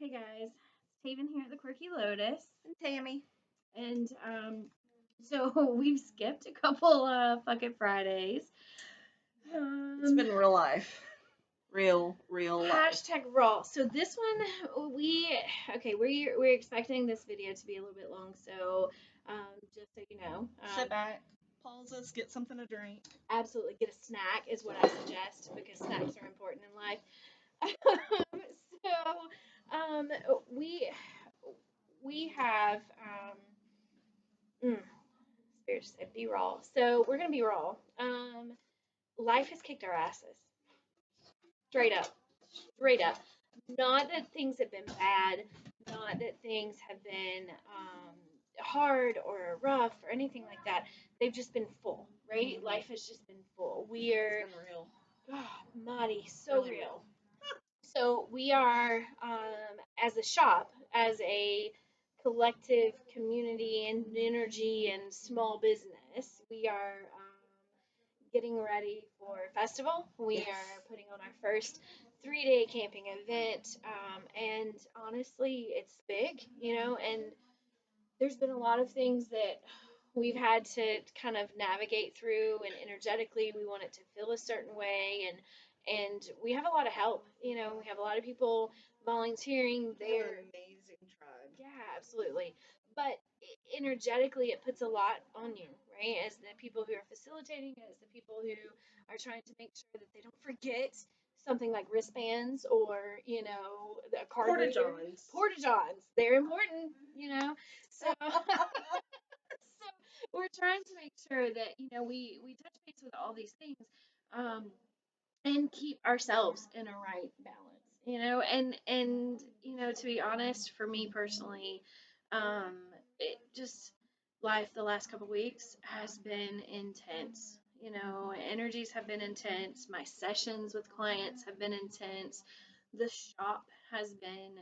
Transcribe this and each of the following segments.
Hey guys, it's Taven here at the Quirky Lotus, And Tammy. and so we've skipped a couple Fuck It Fridays. It's been real life. Real life. Hashtag raw. So this one we're expecting this video to be a little bit long, so just so you know, Sit back, pause us, get something to drink. absolutely get a snack is what I suggest because snacks are important in life. so um, we we have Spirit just said be raw. So we're gonna be raw. Life has kicked our asses. Straight up. Straight up. Not that things have been bad, not that things have been hard or rough or anything like that. They've just been full, right? Life has just been full. We are It's been real. Marty, so Really real. So we are, as a shop, as a collective community and energy and small business, we are getting ready for a festival. We Yes. are putting on our first 3-day camping event, and honestly, it's big, and there's been a lot of things that we've had to kind of navigate through, and energetically we want it to feel a certain way, and we have a lot of help. We have a lot of people volunteering They're there. an amazing tribe. Yeah, absolutely. But energetically, it puts a lot on you, right? As the people who are facilitating, as the people who are trying to make sure that they don't forget something like wristbands or, a card reader. Porta-johns. Porta-johns. They're important. So, so we're trying to make sure that, we touch base with all these things. Um, and keep ourselves in a right balance, and to be honest, for me personally, um it just life the last couple weeks has been intense. Energies have been intense, my sessions with clients have been intense, the shop has been,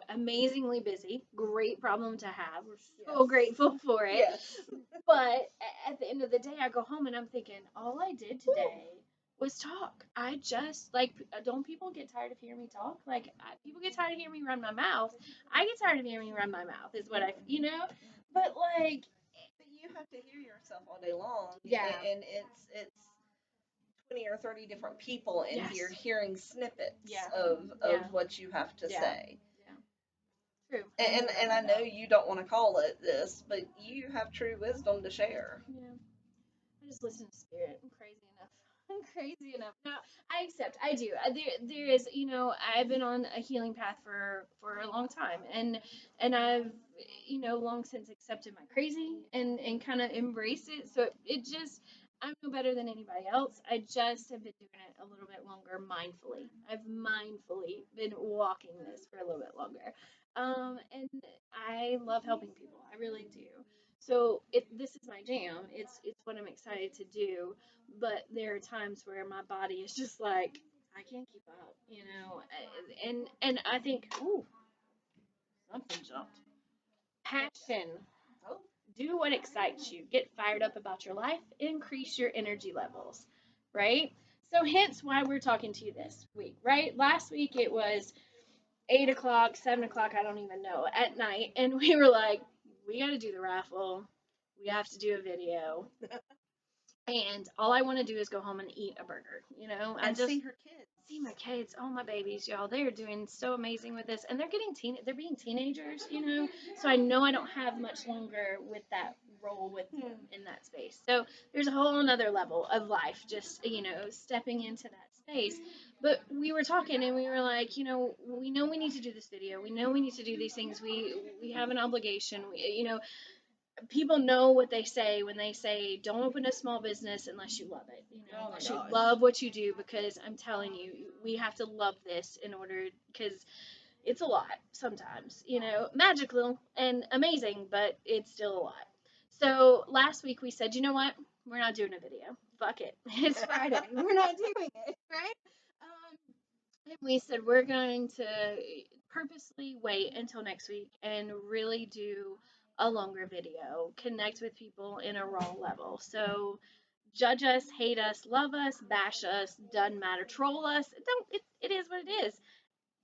amazingly busy. Great problem to have, we're so Yes. grateful for it. Yes. But at the end of the day, I go home and I'm thinking, all I did today was talk. I just like, don't people get tired of hearing me talk? Like, people get tired of hearing me run my mouth. I get tired of hearing me run my mouth, is what But like, But you have to hear yourself all day long. yeah, And it's 20 or 30 different people in yes, here hearing snippets yeah, of yeah, what you have to yeah, say. yeah. True. And I know you don't want to call it this, but you have true wisdom to share. Yeah. I just listen to spirit. I'm crazy enough. I'm crazy enough. No, I accept. I do. There is. I've been on a healing path for a long time, and I've, long since accepted my crazy and kind of embraced it. So it just, I'm no better than anybody else. I just have been doing it a little bit longer, mindfully. I've mindfully been walking this for a little bit longer, and I love helping people. I really do. So this is my jam. It's what I'm excited to do, but there are times where my body is just like, I can't keep up. And I think, ooh, something jumped. Passion. Oh, Do what excites you. Get fired up about your life. Increase your energy levels, right? So hence why we're talking to you this week, right? Last week it was 8 o'clock, 7 o'clock, I don't even know, at night, and we were like, we got to do the raffle. We have to do a video. And all I want to do is go home and eat a burger. I and just see her kids. see my kids, oh my babies, y'all. They are doing so amazing with this, and they're being teenagers. So I know I don't have much longer with that role with them in that space. So there's a whole another level of life, just stepping into that space. But we were talking, and we were like, we know we need to do this video. We know we need to do these things. We have an obligation. People know what they say when they say don't open a small business unless you love it, Oh my unless you gosh. love what you do, because I'm telling you, we have to love this in order, because it's a lot sometimes, magical and amazing, but it's still a lot. So last week we said, you know what, we're not doing a video, fuck it, it's Friday, we're not doing it, right? And we said we're going to purposely wait until next week and really do a longer video, connect with people in a raw level. So judge us, hate us, love us, bash us, doesn't matter, troll us. It don't. It is what it is.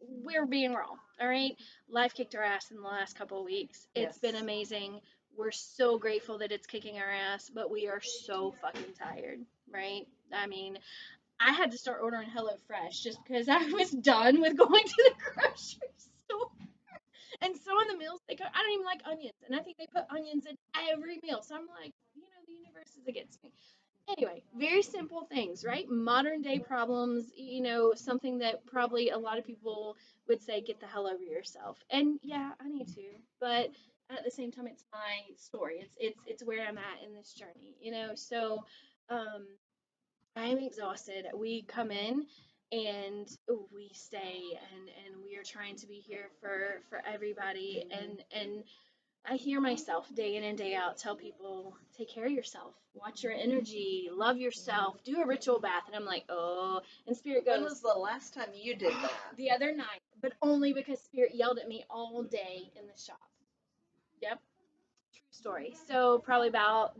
we're being raw. All right. Life kicked our ass in the last couple of weeks. It's been Yes. amazing. We're so grateful that it's kicking our ass, but we are so fucking tired, right? I mean, I had to start ordering HelloFresh just because I was done with going to the grocery store. And so in the meals, I don't even like onions, and I think they put onions in every meal. So I'm like, the universe is against me. Anyway, very simple things, right? Modern day problems, something that probably a lot of people would say, get the hell over yourself. And yeah, I need to, but at the same time, it's my story. It's where I'm at in this journey, So, um, I'm exhausted. We come in and we stay, and we are trying to be here for everybody, and I hear myself day in and day out tell people, take care of yourself, watch your energy, love yourself, do a ritual bath. And I'm like, oh, and Spirit When goes, was the last time you did that? the other night, but only because Spirit yelled at me all day in the shop. Yep, true story. So probably about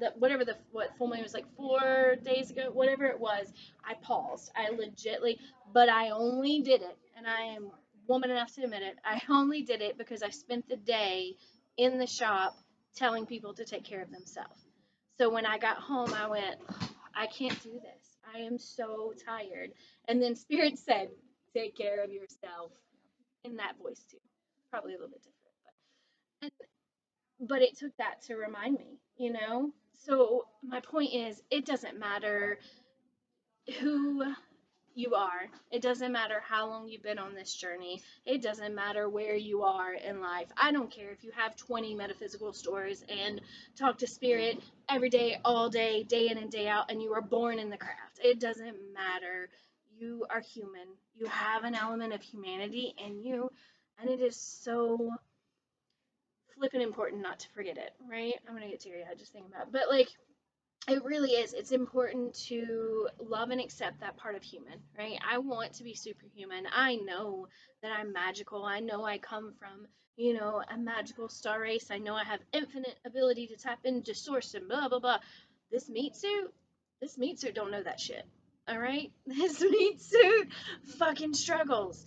what full moon was, like 4 days ago, whatever it was, I paused. I legitly, but I only did it, and I am woman enough to admit it. I only did it because I spent the day in the shop telling people to take care of themselves. So when I got home, I went, "Oh, I can't do this. I am so tired." And then Spirit said, take care of yourself, in that voice too. Probably a little bit different, but it took that to remind me. So my point is, it doesn't matter who you are. It doesn't matter how long you've been on this journey. It doesn't matter where you are in life. I don't care if you have 20 metaphysical stories and talk to Spirit every day, all day in and day out, and you were born in the craft. It doesn't matter. You are human. You have an element of humanity in you, and it is so flipping important not to forget it, right? I'm gonna get teary eyed just thinking about it. But like, it really is. It's important to love and accept that part of human, right? I want to be superhuman. I know that I'm magical. I know I come from, a magical star race. I know I have infinite ability to tap into source and blah blah blah. This meat suit, this meat suit don't know that shit. All right, this meat suit fucking struggles.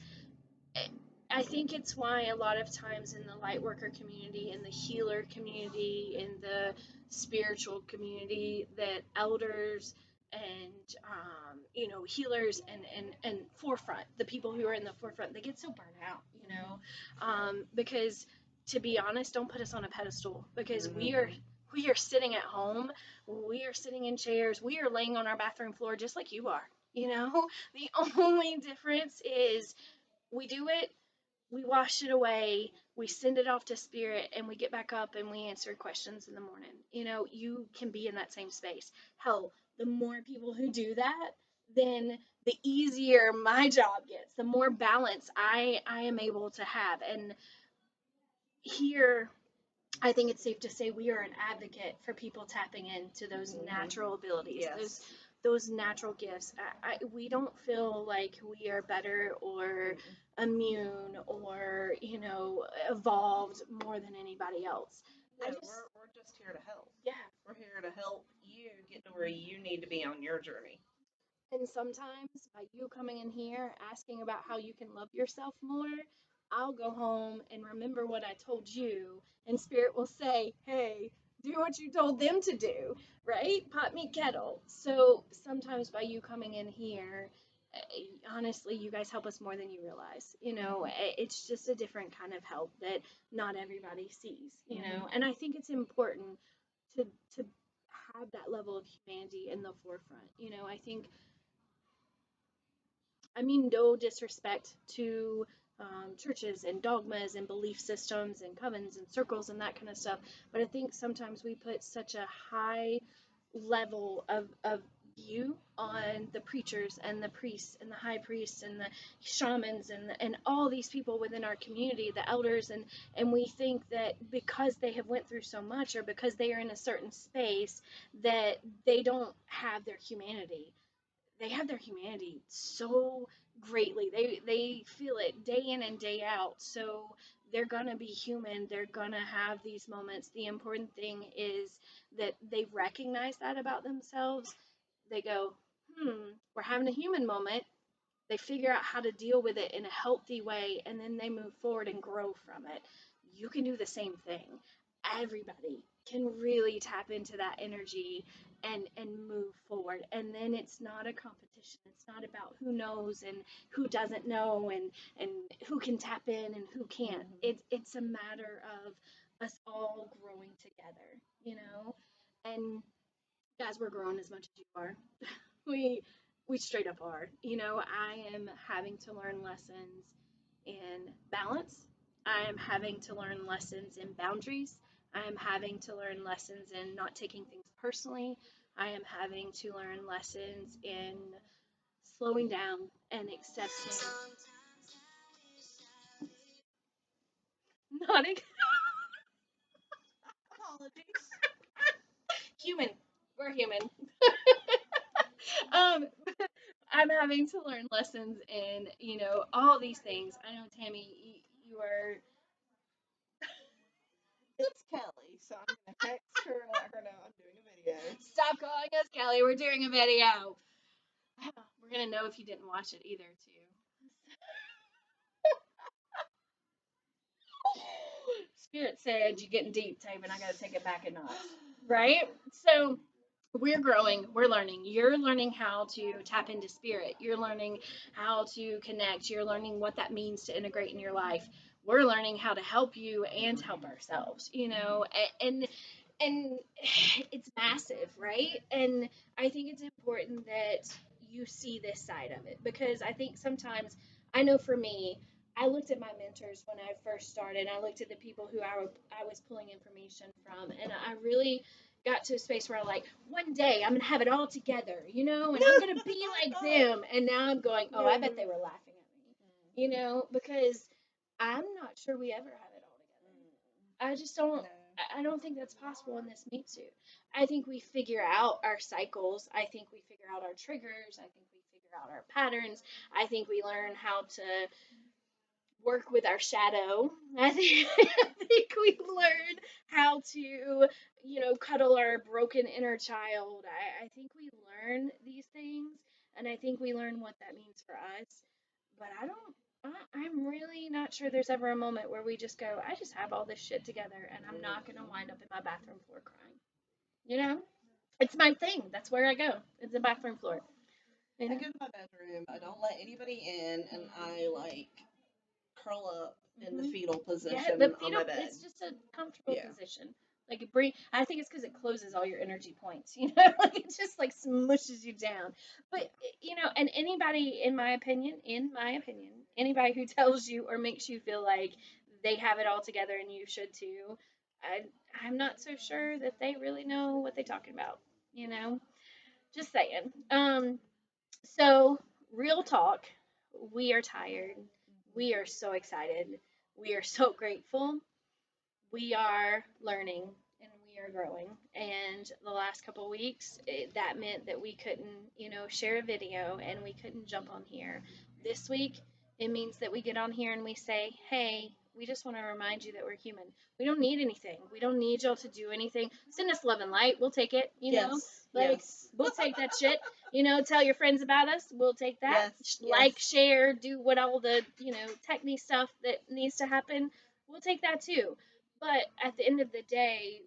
I think it's why a lot of times in the light worker community, in the healer community, in the spiritual community, that elders and healers and forefront, the people who are in the forefront, they get so burnt out, because, to be honest, don't put us on a pedestal, because we are sitting at home, we are sitting in chairs, we are laying on our bathroom floor just like you are. The only difference is we do it, we wash it away, we send it off to Spirit, and we get back up and we answer questions in the morning. You can be in that same space. Hell, the more people who do that, then the easier my job gets, the more balance I am able to have. And here, I think it's safe to say we are an advocate for people tapping into those natural abilities, Yes. those natural gifts. We don't feel like we are better or immune or evolved more than anybody else. No, I just we're just here to help. Yeah. We're here to help you get to where you need to be on your journey. And sometimes by you coming in here asking about how you can love yourself more, I'll go home and remember what I told you, and Spirit will say, hey, do what you told them to do, right? Pot meet kettle. So sometimes by you coming in here, honestly, you guys help us more than you realize. It's just a different kind of help that not everybody sees. And I think it's important to have that level of humanity in the forefront. I mean, no disrespect to churches and dogmas and belief systems and covens and circles and that kind of stuff, but I think sometimes we put such a high level of view on the preachers and the priests and the high priests and the shamans and all these people within our community, the elders, and we think that because they have went through so much or because they are in a certain space that they don't have their humanity. They have their humanity so greatly. They feel it day in and day out. So they're gonna be human. They're gonna have these moments. The important thing is that they recognize that about themselves. They go, we're having a human moment. They figure out how to deal with it in a healthy way, and then they move forward and grow from it. You can do the same thing. Everybody can really tap into that energy and move forward. And then it's not a competition. It's not about who knows and who doesn't know and who can tap in and who can't. It's a matter of us all growing together, you know? And guys, we're growing as much as you are. We we straight up are. You know, I am having to learn lessons in balance. I am having to learn lessons in boundaries. I am having to learn lessons in not taking things personally. I am having to learn lessons in slowing down and accepting. Not Apologies. human. We're human. um, I'm having to learn lessons in, all these things. I know, Tammy, you are. It's Kelly, so I'm gonna text her and let her know I'm doing a video. Stop calling us Kelly. We're doing a video. We're gonna know if you didn't watch it either, too. Spirit said you're getting deep, Tape, and I gotta take it back a notch. Right? So we're growing, we're learning. You're learning how to tap into spirit. You're learning how to connect. You're learning what that means to integrate in your life. We're learning how to help you and help ourselves, and it's massive, right? And I think it's important that you see this side of it because I think sometimes, I know for me, I looked at my mentors when I first started. I looked at the people who I was pulling information from, and I really got to a space where I like, one day I'm gonna have it all together, and I'm gonna be like them. And now I'm going, oh, I bet they were laughing at me, because I'm not sure we ever have it all together. I just don't. No. I don't think that's possible in this meat suit. I think we figure out our cycles. I think we figure out our triggers. I think we figure out our patterns. I think we learn how to work with our shadow. I think we learn how to, cuddle our broken inner child. I think we learn these things, and I think we learn what that means for us. But I'm really not sure there's ever a moment where we just go, I just have all this shit together, and I'm not going to wind up in my bathroom floor crying. It's my thing. That's where I go. It's the bathroom floor. I go to my bedroom, I don't let anybody in, and I like curl up in the fetal position on my bed. It's just a comfortable Yeah. position. Like it I think it's because it closes all your energy points. Like it just like smushes you down. But and anybody, in my opinion, anybody who tells you or makes you feel like they have it all together and you should too, I'm not so sure that they really know what they're talking about. Just saying. So, real talk, we are tired. We are so excited. We are so grateful. We are learning and we are growing. And the last couple of weeks, that meant that we couldn't, share a video and we couldn't jump on here. This week, it means that we get on here and we say, hey, we just want to remind you that we're human. We don't need anything. We don't need y'all to do anything. Send us love and light. We'll take it, Yes. we'll take that shit. Tell your friends about us. We'll take that. Yes. Like, share, do what all the, technique stuff that needs to happen. We'll take that too. But at the end of the day,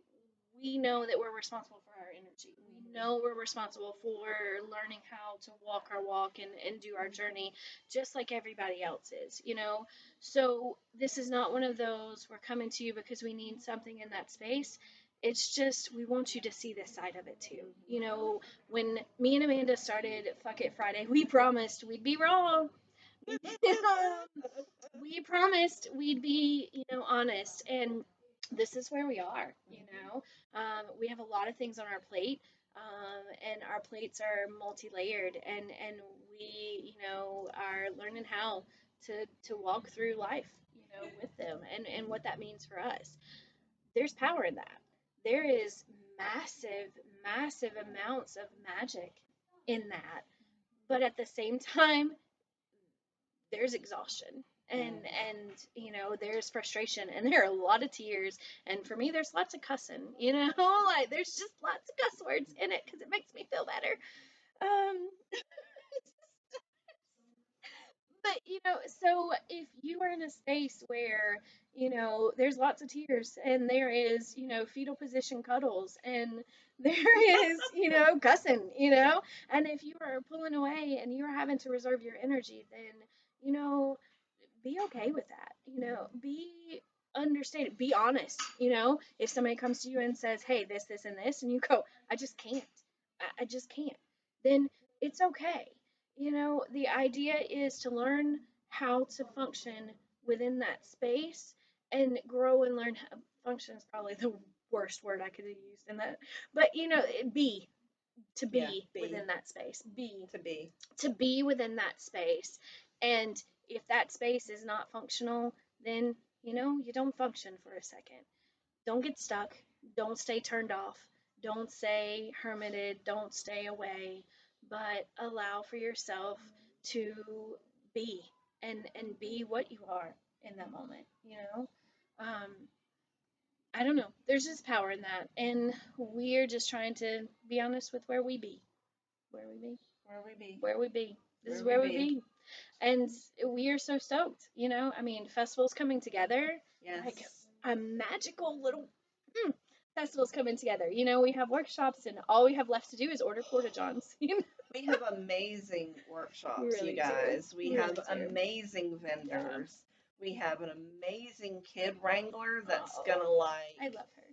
we know that we're responsible for our energy. We know we're responsible for learning how to walk our walk and do our journey just like everybody else is. So this is not one of those, we're coming to you because we need something in that space. It's just we want you to see this side of it too. When me and Amanda started Fuck It Friday, we promised we'd be wrong. We promised we'd be, honest, and this is where we are. We have a lot of things on our plate, and our plates are multi-layered, and we, are learning how to walk through life, with them, and what that means for us. There's power in that. There is massive, massive amounts of magic in that, but at the same time, there's exhaustion and there's frustration and there are a lot of tears, and for me there's lots of cussing, like there's just lots of cuss words in it because it makes me feel better. um But so if you are in a space where there's lots of tears and there is fetal position cuddles and there is cussing, and if you are pulling away and you're having to reserve your energy, then be okay with that. Be understand, be honest. If somebody comes to you and says, hey, this and this, and you go, I just can't, I just can't, then it's okay. The idea is to learn how to function within that space and grow and learn how function is probably the worst word I could have used in that, but be to Yeah, be within that space, be to be. to be within that space. And if that space is not functional, then you don't function for a second. Don't get stuck. Don't stay turned off. Don't stay hermited. Don't stay away. But allow for yourself to be and be what you are in that moment. Um, I don't know. There's just power in that, and we're just trying to be honest with where we be, where we be, Where we be. where we be. This is Where where we we be. be, and we are so stoked. I mean, festivals coming together, Yes. like a magical little festivals coming together. We have workshops, and all we have left to do is order porta johns. We have amazing workshops, really you guys. do. We Really have do. amazing vendors. We have an amazing kid wrangler that's Oh, gonna I love her.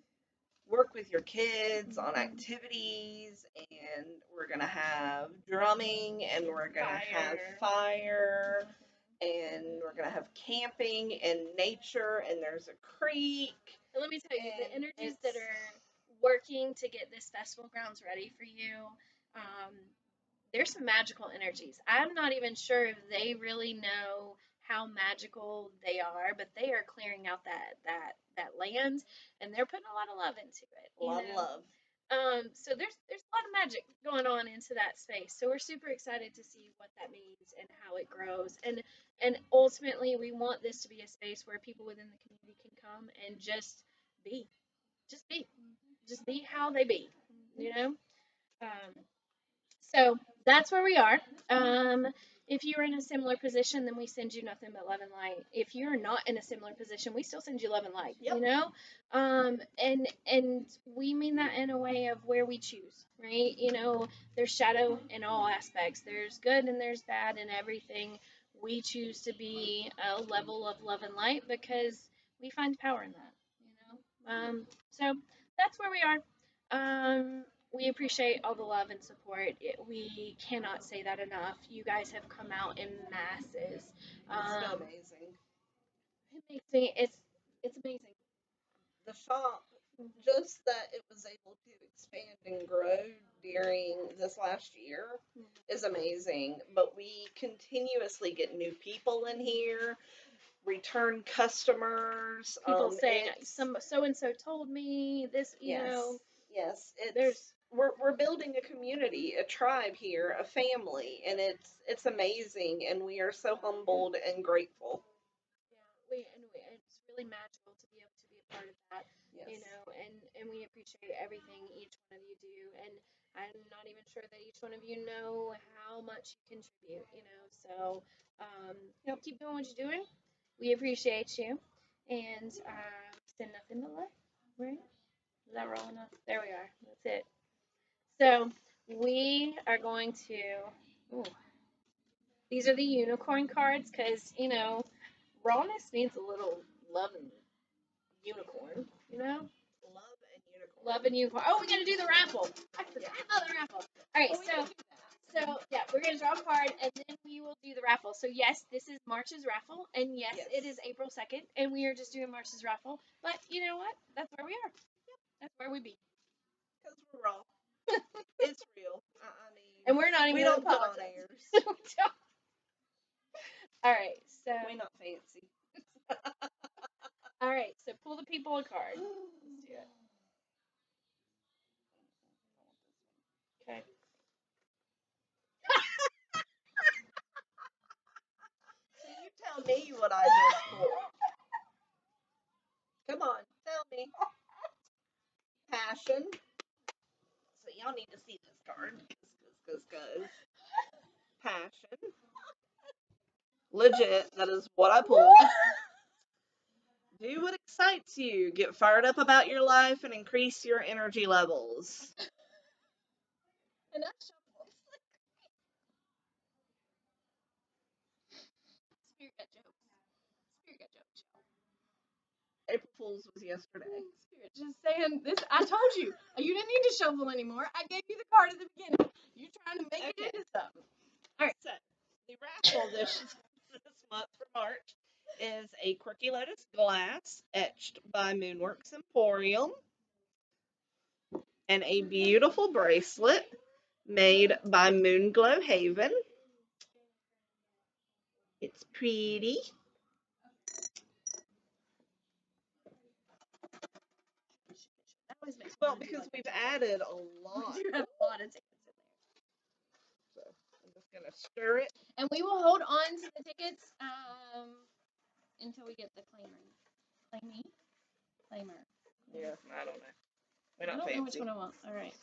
work with your kids on Mhm. activities, and we're gonna have drumming, and we're gonna have Fire. fire, and we're gonna have camping and nature, and there's a creek. And let me tell you, the And energies that it's are working to get this festival grounds ready for you, um, there's some magical energies. I'm not even sure if they really know how magical they are, but they are clearing out that land, and they're putting a lot of love into it. a lot of love. So there's a lot of magic going on into that space. So we're super excited to see what that means and how it grows. And ultimately, we want this to be a space where people within the community can come and be, just be, just be how they be. You know. Um, so that's where we are. If you're in a similar position, then we send you nothing but love and light. If you're not in a similar position, we still send you love and light. Yep. And we mean that in a way of where we choose, right? There's shadow in all aspects. There's good and there's bad in everything. We choose to be a level of love and light because we find power in that. So that's where we are. We appreciate all the love and support. We cannot say that enough. You guys have come out in masses. It's been amazing. It makes me. It's amazing. The shop, just that it was able to expand and grow during this last year is amazing. But we continuously get new people in here, return customers. People saying some so and so told me this. Yes, There's we're building a community, a tribe here, a family, and it's amazing, and we are so humbled and grateful. it's really magical to be able to be a part of that. Yes. And we appreciate everything each one of you do. And I'm not even sure that each one of you know how much you contribute. So keep doing what you're doing. We appreciate you, and send nothing but love. Right? Is that rolling enough? There we are. That's it. So we are going to. Ooh, these are the unicorn cards because rawness needs a little love and unicorn. Love and unicorn. Love and unicorn. Oh, we gotta do the raffle. I forgot about the raffle. All right, so yeah, we're gonna draw a card and then we will do the raffle. So yes, this is March's raffle, and yes, it is April 2nd, and we are just doing March's raffle. But you know what? That's where we are. Yep, that's where we be. Because we're raw. It's real. I mean, and we're not even. We don't put on airs. All right, so we're not fancy. All right, so pull the people a card. Let's do it. Okay. So you tell me what I just pulled. Come on, tell me. Passion. So y'all need to see this card. Cause. Passion. Legit, that is what I pulled. Do what excites you. Get fired up about your life and increase your energy levels. And I shuffled. Spirit got jokes. Spirit got jokes, y'all. April Fool's was yesterday. Spirit just saying this. I told you. You didn't need to shuffle anymore. I gave you the card at the beginning. You're trying to make it Okay. into something. So, the raffle this month for March is a Quirky Lotus glass etched by Moonworks Emporium and a beautiful bracelet made by Moonglow Haven. It's pretty. That always makes me Well, wanna do because like we've a added a We lot. do have a lot of tickets in there. So I'm just gonna stir it. And we will hold on to the tickets until we get the claimer. Claimer. Yeah, I don't know. We're I not don't fancy. know which one I want. All right.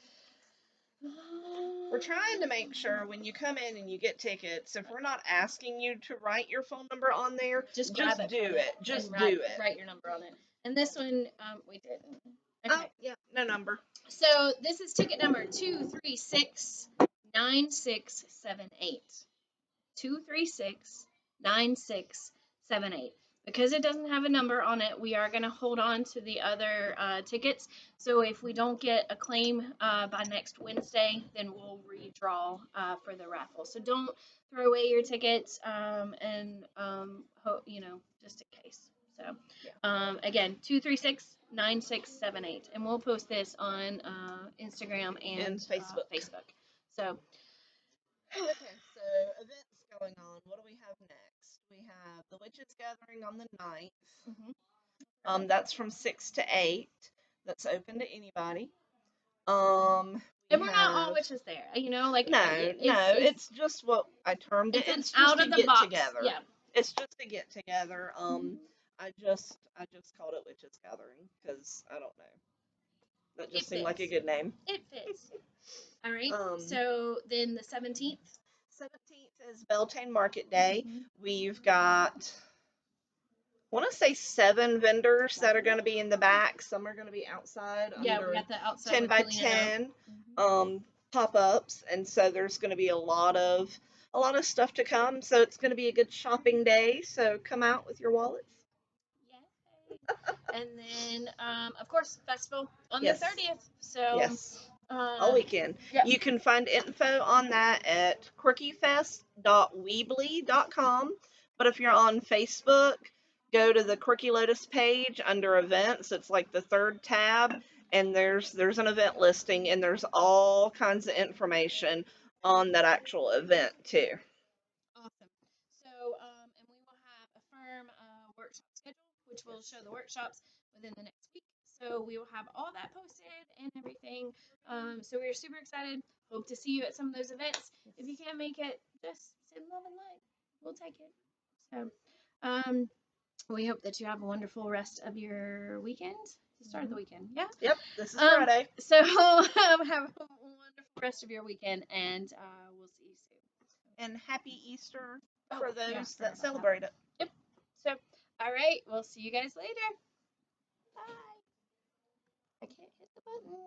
We're trying to make sure when you come in and you get tickets, if we're not asking you to write your phone number on there, Just grab it. do from it. Just and do write, it. Write your number on it. And this one, we didn't. Okay. Oh, yeah, no number. So this is ticket number 2369678. 2369678. Because it doesn't have a number on it, we are going to hold on to the other tickets. So if we don't get a claim by next Wednesday, then we'll redraw for the raffle. So don't throw away your tickets just in case. So again, 2369678, and we'll post this on Instagram and Facebook. So Okay, so events going on. What do we have next? We have the Witches Gathering on the 9th. That's from 6 to 8. That's open to anybody. And we're not all witches there, it's just what I termed it. It's just a get together. Yeah. It's just a get together. I just called it Witches Gathering because I don't know. That just seemed like a good name. It fits. All right. So then the 17th. 17th is Beltane Market Day. We've got, I want to say 7 vendors that are going to be in the back. Some are going to be outside. Yeah, we got the outside 10 by 10 pop-ups, and so there's going to be a lot of stuff to come. So it's going to be a good shopping day. So come out with your wallets. Yay. And then, of course, festival on Yes. the 30th. So yes. All weekend. Yeah. You can find info on that at quirkyfest.weebly.com. But if you're on Facebook, go to the Quirky Lotus page under events. It's like the 3rd tab, and there's an event listing, and there's all kinds of information on that actual event too. Awesome. So, and we will have a firm workshop schedule, which will show the workshops within the next week. So we will have all that posted and everything. So we're super excited. Hope to see you at some of those events. If you can't make it, just send love and light. We'll take it. So, we hope that you have a wonderful rest of your weekend. The start of the weekend, yeah. Yep, this is Friday. So have a wonderful rest of your weekend, and we'll see you soon. And happy Easter for those yeah, that celebrate it. Yep. So, all right, we'll see you guys later. Bye. I can't hit the button.